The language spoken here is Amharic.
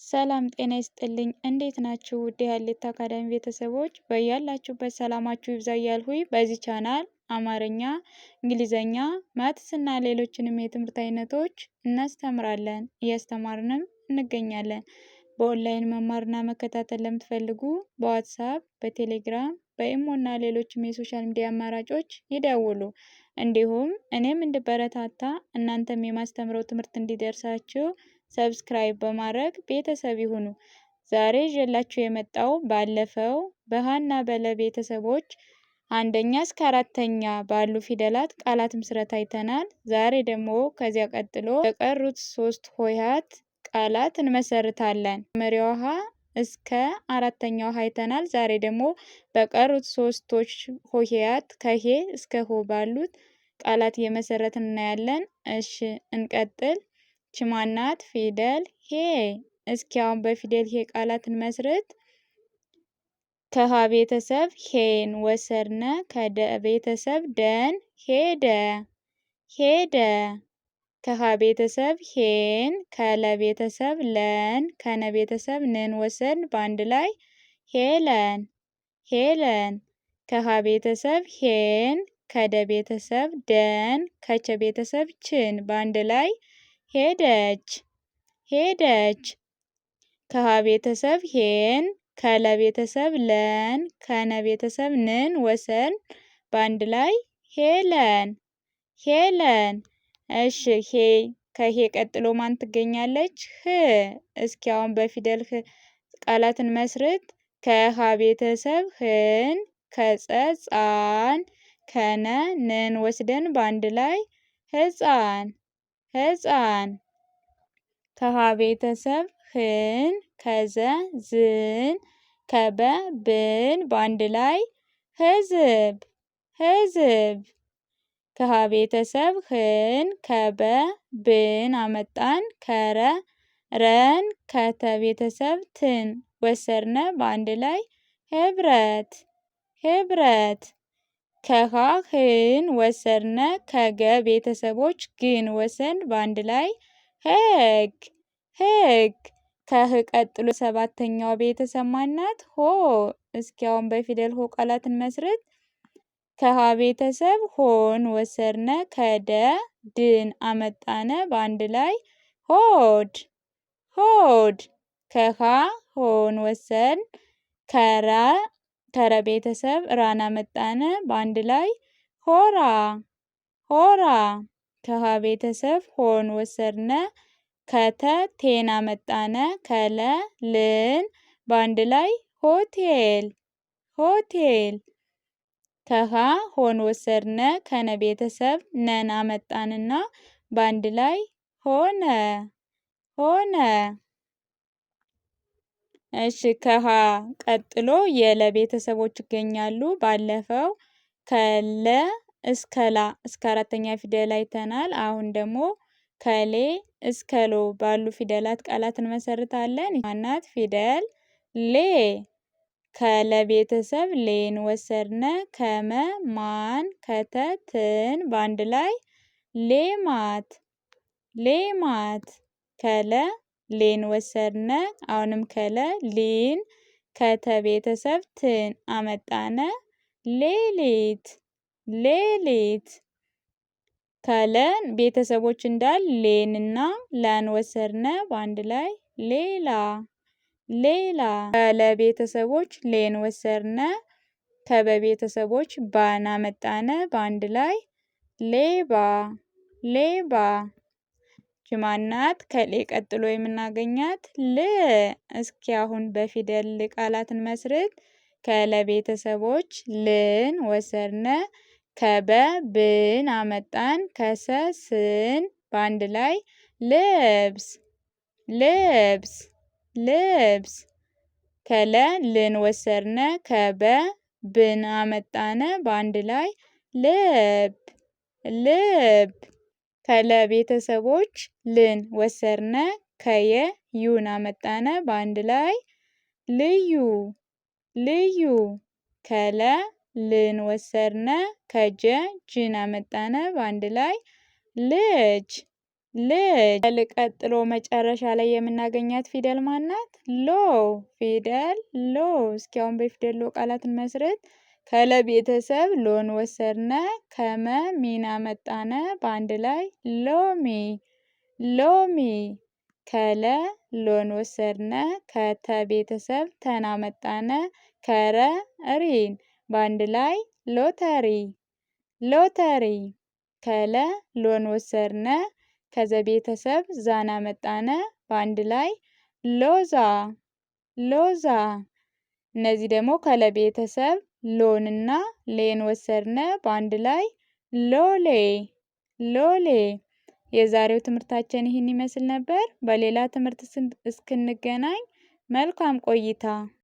ሰላም ጤና ይስጥልኝ እንዴት ናችሁ? ውድ የሀሌታ አካዳሚ ቤተሰቦች በያላችሁበት ሰላማችሁ ይብዛ እያልኩኝ በዚህ ቻናል አማርኛ፣ እንግሊዘኛ፣ ማትስ እና ሌሎችንም የትምህርት አይነቶች እናስተምራለን እያስተማርንም እንገኛለን። በኦንላይን መማርና መከታተል ለምትፈልጉ በዋትሳፕ፣ በቴሌግራም፣ በኢሞ እና ሌሎችም የሶሻል ሚዲያ አማራጮች ይደውሉ። እንዲሁም እኔም እንድበረታታ እናንተም የማስተምረው ትምህርት እንዲደርሳችሁ ሰብስክራይብ በማድረግ ቤተሰብ ይሁኑ። ዛሬ ይዤላችሁ የመጣው ባለፈው በሀና በለ ቤተሰቦች አንደኛ እስከ አራተኛ ባሉ ፊደላት ቃላት ምስረታ አይተናል። ዛሬ ደግሞ ከዚያ ቀጥሎ የቀሩት 3 ሆሄያት ቃላት እንመሰርታለን። መጀመሪያው ሀ እስከ አራተኛው ሀ አይተናል። ዛሬ ደግሞ በቀሩት 3ቶች ሆሄያት ከሄ እስከ ሆ ባሉት ቃላት እየመሰረትን እናያለን። እሺ እንቀጥል። ችማናት ፊደል ሄ። እስኪ አሁን በፊደል ሄ ቃላት እንመስርት። ከሀ ቤተሰብ ሄን ወሰድነ። ከደ ቤተሰብ ደን ሄደ ሄደ። ከሀ ቤተሰብ ሄን። ከለ ቤተሰብ ለን። ከነ ቤተሰብ ንን ወሰድን በአንድ ላይ ሄለን ሄለን። ከሀ ቤተሰብ ሄን። ከደ ቤተሰብ ደን። ከቸ ቤተሰብ ችን በአንድ ላይ ሄደች ሄደች። ከሀ ቤተሰብ ሄን። ከለ ቤተሰብ ለን። ከነ ቤተሰብ ንን ወሰን በአንድ ላይ ሄለን ሄለን። እሺ ሄ ከሄ ቀጥሎ ማን ትገኛለች? ህ። እስኪ አሁን በፊደል ህ ቃላትን መስርት። ከሀ ቤተሰብ ህን። ከጸ ጻን። ከነ ንን ወስደን በአንድ ላይ ህፃን ህፃን። ከሀ ቤተሰብ ህን። ከዘ ዝን። ከበ ብን በአንድ ላይ ህዝብ ህዝብ። ከሀ ቤተሰብ ህን። ከበ ብን አመጣን ከረ ረን። ከተ ቤተሰብ ትን ወሰድነ በአንድ ላይ ህብረት ህብረት። ከሀ ህን ወሰድነ። ከገ ቤተሰቦች ግን ወሰን በአንድ ላይ ህግ ህግ። ከህ ቀጥሎ 7ኛው ቤተሰብ ማናት? ሆ። እስኪ አሁን በፊደል ሆ ቃላትን መስርት። ከሀ ቤተሰብ ሆን ወሰድነ። ከደ ድን አመጣነ በአንድ ላይ ሆድ ሆድ። ከሀ ሆን ወሰን። ከረ ቤተሰብ ራን አመጣነ በአንድ ላይ ሆራ ሆራ። ከሀ ቤተሰብ ሆን ወሰድነ። ከተ ቴን አመጣነ ከለ ልን በአንድ ላይ ሆቴል ሆቴል። ከሀ ሆን ወሰድነ። ከነ ቤተሰብ ነን አመጣንና በአንድ ላይ ሆነ ሆነ። እሺ ከሀ ቀጥሎ የለ ቤተሰቦች ይገኛሉ። ባለፈው ከለ እስከ ላ እስከ አራተኛ ፊደል አይተናል። አሁን ደግሞ ከሌ እስከ ሎ ባሉ ፊደላት ቃላት እንመሰርታለን። ማናት ፊደል ሌ። ከለ ቤተሰብ ሌን ወሰድነ። ከመ ማን። ከተ ትን በአንድ ላይ ሌማት ሌማት። ከለ ሌን ወሰድነ። አሁንም ከለ ሊን። ከተ ቤተሰብ ትን አመጣነ ሌሊት ሌሊት። ከለን ቤተሰቦች እንዳል ሌንና ላን ወሰድነ በአንድ ላይ ሌላ ሌላ። ከለ ቤተሰቦች ሌን ወሰድነ። ከበ ቤተሰቦች ባን አመጣነ በአንድ ላይ ሌባ ሌባ። ችማናት ከሌ ቀጥሎ የምናገኛት ል። እስኪ አሁን በፊደል ቃላትን መስርት። ከለ ቤተሰቦች ልን ወሰድነ። ከበ ብን አመጣን ከሰ ስን በአንድ ላይ ልብስ ልብስ ልብስ። ከለ ልን ወሰድነ። ከበ ብን አመጣነ በአንድ ላይ ልብ ልብ። ከለ ቤተሰቦች ልን ወሰድነ። ከየ ዩን አመጣነ በአንድ ላይ ልዩ ልዩ። ከለ ልን ወሰድነ። ከጀ ጅን አመጣነ በአንድ ላይ ልጅ ልጅ። ቀጥሎ መጨረሻ ላይ የምናገኛት ፊደል ማናት? ሎ ፊደል ሎ። እስኪ አሁን በፊደል ሎ ቃላትን መስርት። ከለ ቤተሰብ ሎን ወሰድነ፣ ከመ ሚና መጣነ፣ በአንድ ላይ ሎሚ ሎሚ። ከለ ሎን ወሰድነ፣ ከተ ቤተሰብ ተና መጣነ፣ ከረ ሪን፣ በአንድ ላይ ሎተሪ ሎተሪ። ከለ ሎን ወሰድነ፣ ከዘ ቤተሰብ ዛና መጣነ፣ በአንድ ላይ ሎዛ ሎዛ። እነዚህ ደግሞ ከለ ቤተሰብ ሎንና ሌን ወሰድነ፣ በአንድ ላይ ሎሌ ሎሌ። የዛሬው ትምህርታችን ይህን ይመስል ነበር። በሌላ ትምህርት እስክንገናኝ መልካም ቆይታ